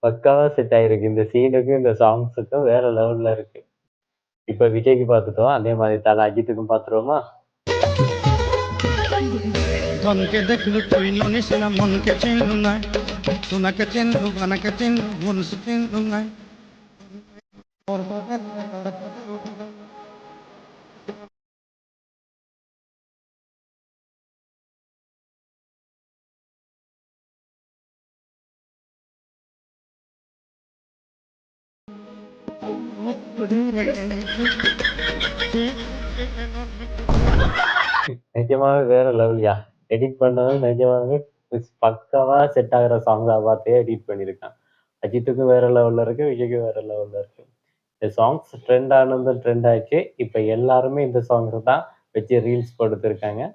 பக்காவா செட் ஆயிருக்கு. இந்த சீனுக்கும், இந்த சாங்ஸுக்கும் வேற லெவல்ல இருக்கு. இப்ப விஜய்க்கு பார்த்துட்டோம். அதே மாரி தல அஜித்துக்கும் பார்த்துருவோமா? ধনকে দেখলু তুই ননিস না মনকে চিনলু নাই সোনাকে চিনলু বানাকে চিনলু মনসু চিনলু নাই நிஜமாவே வேற லெவல்யா. எடிட் பண்ணதும் நிஜமாவே பக்காவா செட் ஆகுற சாங்கா பார்த்தே எடிட் பண்ணியிருக்கான். அஜித்துக்கும் வேற லெவல்ல இருக்கு, விஜய்க்கும் வேற லெவல்ல இருக்கு. இந்த சாங்ஸ் ட்ரெண்ட் ஆனதும் ட்ரெண்ட் ஆயிடுச்சு. இப்ப எல்லாருமே இந்த சாங்ஸ் தான் வச்சு ரீல்ஸ் போட்டுட்டு இருக்காங்க.